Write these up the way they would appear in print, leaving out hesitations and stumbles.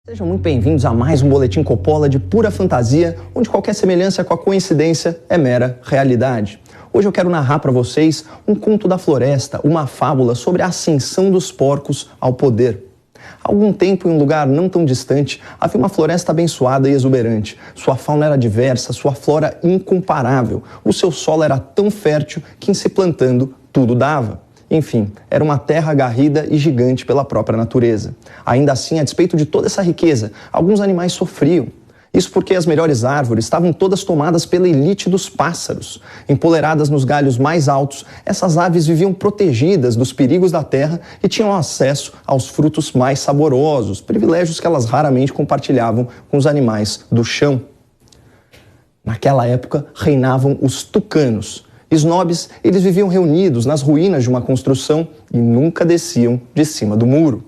Sejam muito bem-vindos a mais um Boletim Coppola de pura fantasia, onde qualquer semelhança com a coincidência é mera realidade. Hoje eu quero narrar para vocês um conto da floresta, uma fábula sobre a ascensão dos porcos ao poder. Há algum tempo, em um lugar não tão distante, havia uma floresta abençoada e exuberante. Sua fauna era diversa, sua flora incomparável. O seu solo era tão fértil que, em se plantando, tudo dava. Enfim, era uma terra agarrida e gigante pela própria natureza. Ainda assim, a despeito de toda essa riqueza, alguns animais sofriam. Isso porque as melhores árvores estavam todas tomadas pela elite dos pássaros. Empoleradas nos galhos mais altos, essas aves viviam protegidas dos perigos da terra e tinham acesso aos frutos mais saborosos, privilégios que elas raramente compartilhavam com os animais do chão. Naquela época, reinavam os tucanos. Snobs, eles viviam reunidos nas ruínas de uma construção e nunca desciam de cima do muro.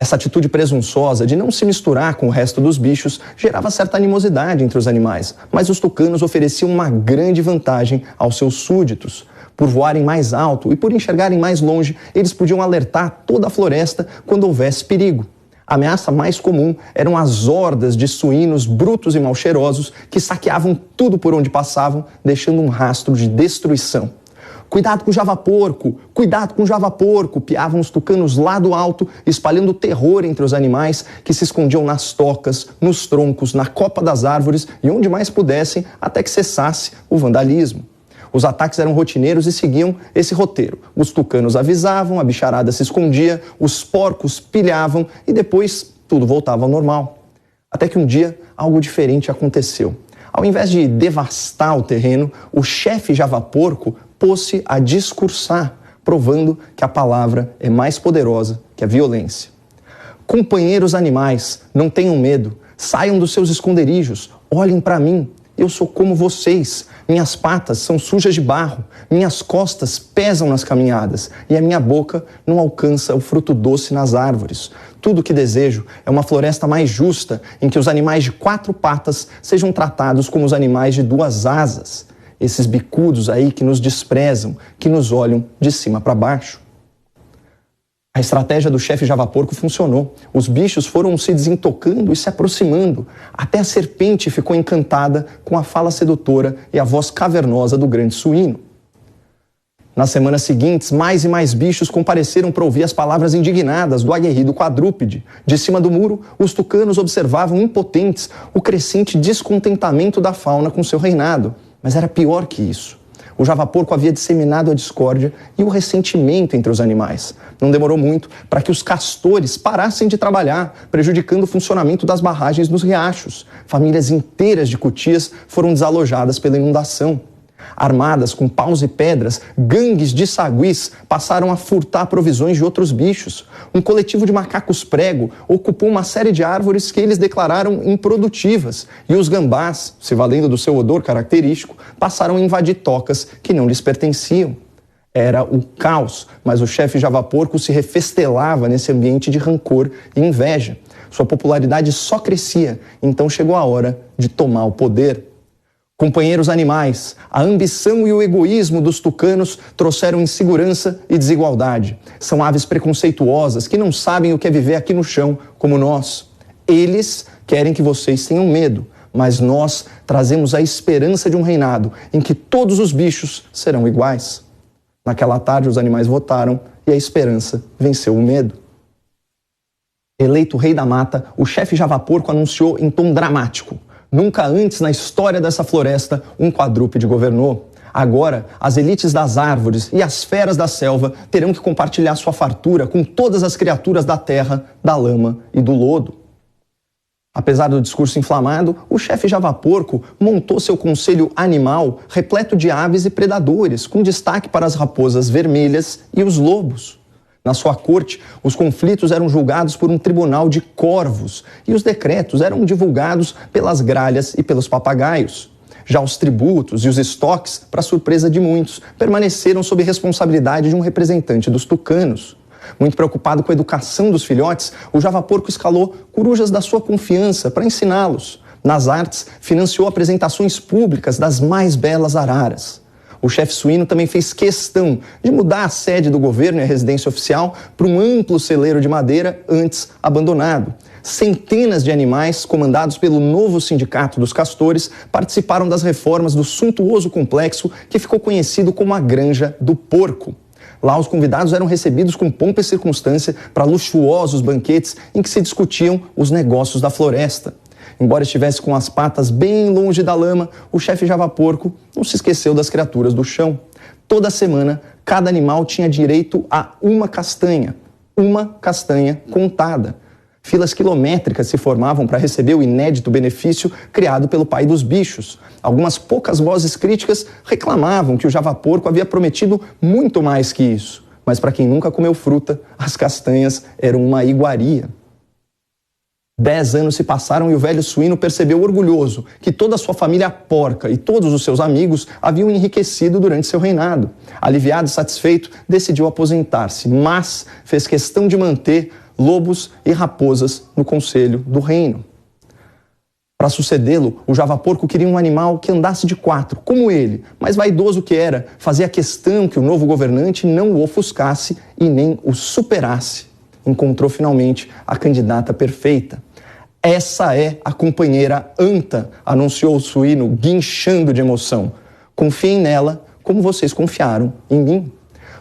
Essa atitude presunçosa de não se misturar com o resto dos bichos gerava certa animosidade entre os animais, mas os tucanos ofereciam uma grande vantagem aos seus súditos. Por voarem mais alto e por enxergarem mais longe, eles podiam alertar toda a floresta quando houvesse perigo. A ameaça mais comum eram as hordas de suínos brutos e mal cheirosos que saqueavam tudo por onde passavam, deixando um rastro de destruição. Cuidado com o javaporco! Cuidado com o javaporco! Piavam os tucanos lá do alto, espalhando terror entre os animais que se escondiam nas tocas, nos troncos, na copa das árvores e onde mais pudessem até que cessasse o vandalismo. Os ataques eram rotineiros e seguiam esse roteiro. Os tucanos avisavam, a bicharada se escondia, os porcos pilhavam e depois tudo voltava ao normal. Até que um dia algo diferente aconteceu. Ao invés de devastar o terreno, o chefe javaporco pôs-se a discursar, provando que a palavra é mais poderosa que a violência. Companheiros animais, não tenham medo, saiam dos seus esconderijos, olhem para mim. Eu sou como vocês, minhas patas são sujas de barro, minhas costas pesam nas caminhadas e a minha boca não alcança o fruto doce nas árvores. Tudo o que desejo é uma floresta mais justa, em que os animais de 4 patas sejam tratados como os animais de 2 asas. Esses bicudos aí que nos desprezam, que nos olham de cima para baixo. A estratégia do chefe javaporco funcionou. Os bichos foram se desentocando e se aproximando. Até a serpente ficou encantada com a fala sedutora e a voz cavernosa do grande suíno. Nas semanas seguintes, mais e mais bichos compareceram para ouvir as palavras indignadas do aguerrido quadrúpede. De cima do muro, os tucanos observavam impotentes o crescente descontentamento da fauna com seu reinado. Mas era pior que isso. O javaporco havia disseminado a discórdia e o ressentimento entre os animais. Não demorou muito para que os castores parassem de trabalhar, prejudicando o funcionamento das barragens nos riachos. Famílias inteiras de cutias foram desalojadas pela inundação. Armadas com paus e pedras, gangues de saguis passaram a furtar provisões de outros bichos. Um coletivo de macacos prego ocupou uma série de árvores que eles declararam improdutivas. E os gambás, se valendo do seu odor característico, passaram a invadir tocas que não lhes pertenciam. Era o caos, mas o chefe javaporco se refestelava nesse ambiente de rancor e inveja. Sua popularidade só crescia, então chegou a hora de tomar o poder. Companheiros animais, a ambição e o egoísmo dos tucanos trouxeram insegurança e desigualdade. São aves preconceituosas que não sabem o que é viver aqui no chão como nós. Eles querem que vocês tenham medo, mas nós trazemos a esperança de um reinado em que todos os bichos serão iguais. Naquela tarde os animais votaram e a esperança venceu o medo. Eleito rei da mata, o chefe javaporco anunciou em tom dramático: nunca antes na história dessa floresta um quadrúpede governou. Agora, as elites das árvores e as feras da selva terão que compartilhar sua fartura com todas as criaturas da terra, da lama e do lodo. Apesar do discurso inflamado, o chefe javaporco montou seu conselho animal repleto de aves e predadores, com destaque para as raposas vermelhas e os lobos. Na sua corte, os conflitos eram julgados por um tribunal de corvos e os decretos eram divulgados pelas gralhas e pelos papagaios. Já os tributos e os estoques, para surpresa de muitos, permaneceram sob responsabilidade de um representante dos tucanos. Muito preocupado com a educação dos filhotes, o javaporco escalou corujas da sua confiança para ensiná-los. Nas artes, financiou apresentações públicas das mais belas araras. O chefe suíno também fez questão de mudar a sede do governo e a residência oficial para um amplo celeiro de madeira antes abandonado. Centenas de animais, comandados pelo novo Sindicato dos Castores, participaram das reformas do suntuoso complexo que ficou conhecido como a Granja do Porco. Lá, os convidados eram recebidos com pompa e circunstância para luxuosos banquetes em que se discutiam os negócios da floresta. Embora estivesse com as patas bem longe da lama, o chefe Javaporco não se esqueceu das criaturas do chão. Toda semana, cada animal tinha direito a uma castanha contada. Filas quilométricas se formavam para receber o inédito benefício criado pelo pai dos bichos. Algumas poucas vozes críticas reclamavam que o Javaporco havia prometido muito mais que isso. Mas para quem nunca comeu fruta, as castanhas eram uma iguaria. 10 anos se passaram e o velho suíno percebeu orgulhoso que toda a sua família porca e todos os seus amigos haviam enriquecido durante seu reinado. Aliviado e satisfeito, decidiu aposentar-se, mas fez questão de manter lobos e raposas no conselho do reino. Para sucedê-lo, o Javaporco queria um animal que andasse de 4, como ele, mas vaidoso que era, fazia questão que o novo governante não o ofuscasse e nem o superasse. Encontrou finalmente a candidata perfeita. Essa é a companheira Anta, anunciou o suíno, guinchando de emoção. Confiem nela como vocês confiaram em mim.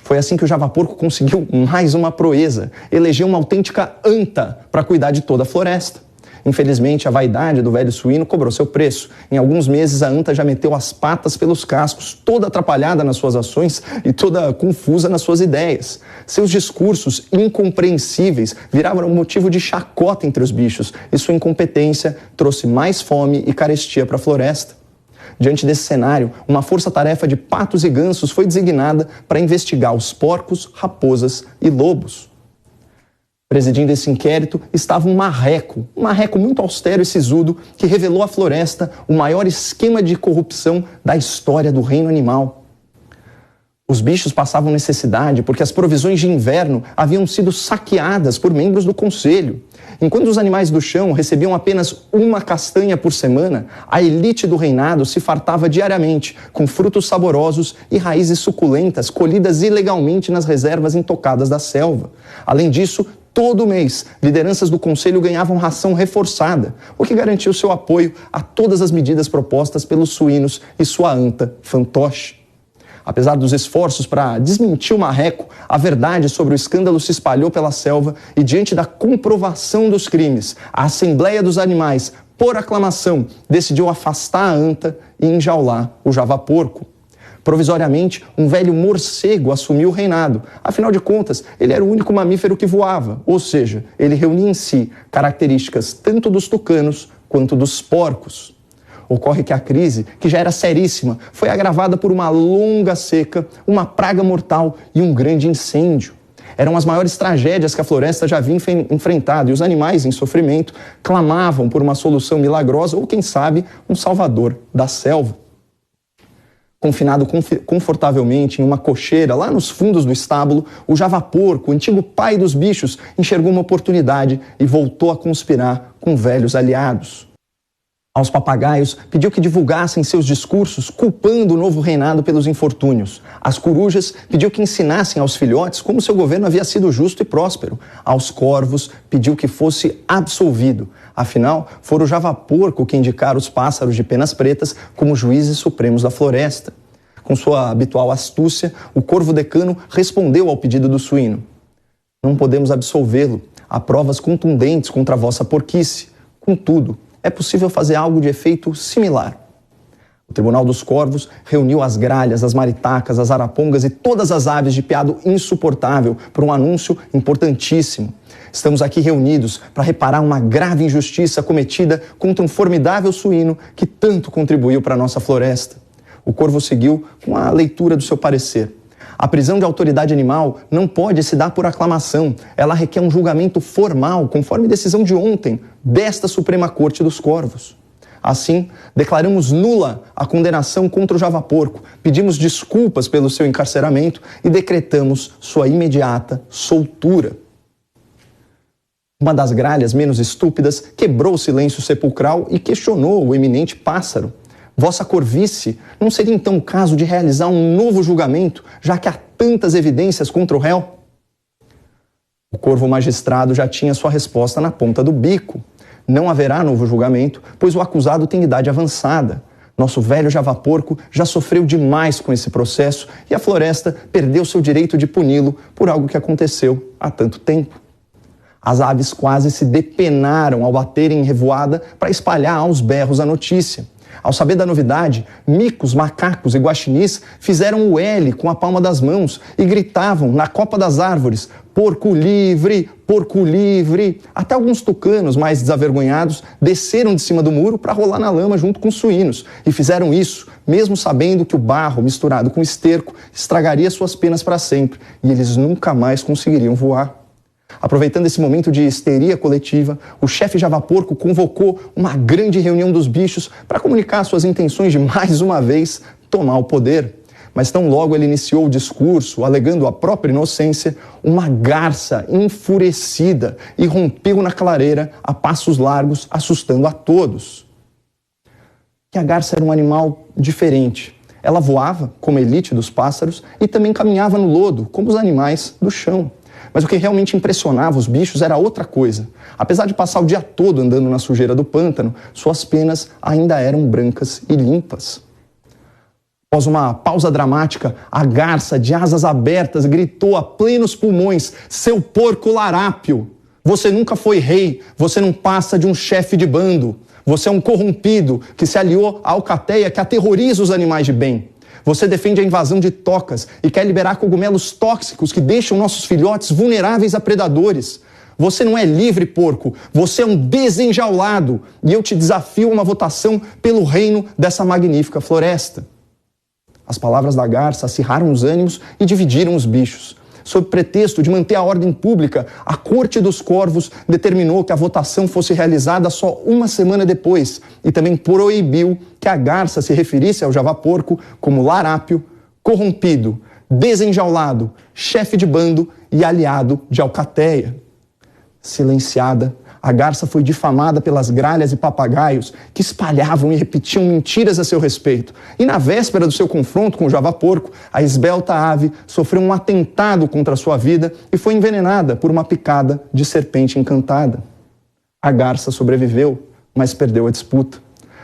Foi assim que o Javaporco conseguiu mais uma proeza, elegeu uma autêntica Anta para cuidar de toda a floresta. Infelizmente, a vaidade do velho suíno cobrou seu preço. Em alguns meses, a anta já meteu as patas pelos cascos, toda atrapalhada nas suas ações e toda confusa nas suas ideias. Seus discursos incompreensíveis viraram motivo de chacota entre os bichos e sua incompetência trouxe mais fome e carestia para a floresta. Diante desse cenário, uma força-tarefa de patos e gansos foi designada para investigar os porcos, raposas e lobos. Presidindo esse inquérito estava um marreco muito austero e sisudo que revelou à floresta o maior esquema de corrupção da história do reino animal. Os bichos passavam necessidade porque as provisões de inverno haviam sido saqueadas por membros do conselho. Enquanto os animais do chão recebiam apenas uma castanha por semana, a elite do reinado se fartava diariamente com frutos saborosos e raízes suculentas colhidas ilegalmente nas reservas intocadas da selva. Além disso, todo mês, lideranças do conselho ganhavam ração reforçada, o que garantiu seu apoio a todas as medidas propostas pelos suínos e sua anta fantoche. Apesar dos esforços para desmentir o marreco, a verdade sobre o escândalo se espalhou pela selva e, diante da comprovação dos crimes, a Assembleia dos Animais, por aclamação, decidiu afastar a anta e enjaular o Javaporco. Provisoriamente, um velho morcego assumiu o reinado. Afinal de contas, ele era o único mamífero que voava, ou seja, ele reunia em si características tanto dos tucanos quanto dos porcos. Ocorre que a crise, que já era seríssima, foi agravada por uma longa seca, uma praga mortal e um grande incêndio. Eram as maiores tragédias que a floresta já havia enfrentado e os animais em sofrimento clamavam por uma solução milagrosa ou, quem sabe, um salvador da selva. Confinado confortavelmente em uma cocheira lá nos fundos do estábulo, o Javaporco, o antigo pai dos bichos, enxergou uma oportunidade e voltou a conspirar com velhos aliados. Aos papagaios, pediu que divulgassem seus discursos culpando o novo reinado pelos infortúnios. Às corujas, pediu que ensinassem aos filhotes como seu governo havia sido justo e próspero. Aos corvos, pediu que fosse absolvido. Afinal, fora o Javaporco que indicara os pássaros de penas pretas como juízes supremos da floresta. Com sua habitual astúcia, o corvo decano respondeu ao pedido do suíno. Não podemos absolvê-lo. Há provas contundentes contra a vossa porquice. Contudo, é possível fazer algo de efeito similar. O Tribunal dos Corvos reuniu as gralhas, as maritacas, as arapongas e todas as aves de piado insuportável por um anúncio importantíssimo. Estamos aqui reunidos para reparar uma grave injustiça cometida contra um formidável suíno que tanto contribuiu para a nossa floresta. O corvo seguiu com a leitura do seu parecer. A prisão de autoridade animal não pode se dar por aclamação. Ela requer um julgamento formal, conforme decisão de ontem, desta Suprema Corte dos Corvos. Assim, declaramos nula a condenação contra o Javaporco, pedimos desculpas pelo seu encarceramento e decretamos sua imediata soltura. Uma das gralhas menos estúpidas quebrou o silêncio sepulcral e questionou o eminente pássaro. Vossa corvice, não seria então o caso de realizar um novo julgamento, já que há tantas evidências contra o réu? O corvo magistrado já tinha sua resposta na ponta do bico. Não haverá novo julgamento, pois o acusado tem idade avançada. Nosso velho javaporco já sofreu demais com esse processo e a floresta perdeu seu direito de puni-lo por algo que aconteceu há tanto tempo. As aves quase se depenaram ao baterem em revoada para espalhar aos berros a notícia. Ao saber da novidade, micos, macacos e guaxinins fizeram o L com a palma das mãos e gritavam na copa das árvores: porco livre, porco livre. Até alguns tucanos mais desavergonhados desceram de cima do muro para rolar na lama junto com os suínos e fizeram isso, mesmo sabendo que o barro misturado com esterco estragaria suas penas para sempre e eles nunca mais conseguiriam voar. Aproveitando esse momento de histeria coletiva, o chefe javaporco convocou uma grande reunião dos bichos para comunicar suas intenções de, mais uma vez, tomar o poder. Mas tão logo ele iniciou o discurso, alegando a própria inocência, uma garça enfurecida irrompeu na clareira a passos largos, assustando a todos. Que a garça era um animal diferente. Ela voava, como a elite dos pássaros, e também caminhava no lodo, como os animais do chão. Mas o que realmente impressionava os bichos era outra coisa. Apesar de passar o dia todo andando na sujeira do pântano, suas penas ainda eram brancas e limpas. Após uma pausa dramática, a garça, de asas abertas, gritou a plenos pulmões: seu porco larápio! Você nunca foi rei, você não passa de um chefe de bando. Você é um corrompido que se aliou à alcateia que aterroriza os animais de bem. Você defende a invasão de tocas e quer liberar cogumelos tóxicos que deixam nossos filhotes vulneráveis a predadores. Você não é livre, porco. Você é um desenjaulado. E eu te desafio a uma votação pelo reino dessa magnífica floresta. As palavras da garça acirraram os ânimos e dividiram os bichos. Sob pretexto de manter a ordem pública, a Corte dos Corvos determinou que a votação fosse realizada só uma semana depois e também proibiu que a garça se referisse ao javaporco como larápio, corrompido, desenjaulado, chefe de bando e aliado de alcateia. Silenciada, a garça foi difamada pelas gralhas e papagaios que espalhavam e repetiam mentiras a seu respeito. E na véspera do seu confronto com o javaporco, a esbelta ave sofreu um atentado contra a sua vida e foi envenenada por uma picada de serpente encantada. A garça sobreviveu, mas perdeu a disputa.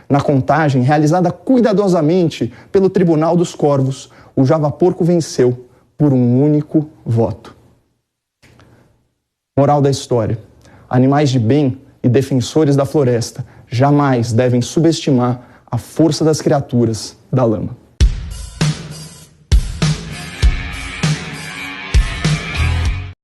Na contagem, realizada cuidadosamente pelo Tribunal dos Corvos, o javaporco venceu por um único voto. Moral da história: animais de bem e defensores da floresta jamais devem subestimar a força das criaturas da lama.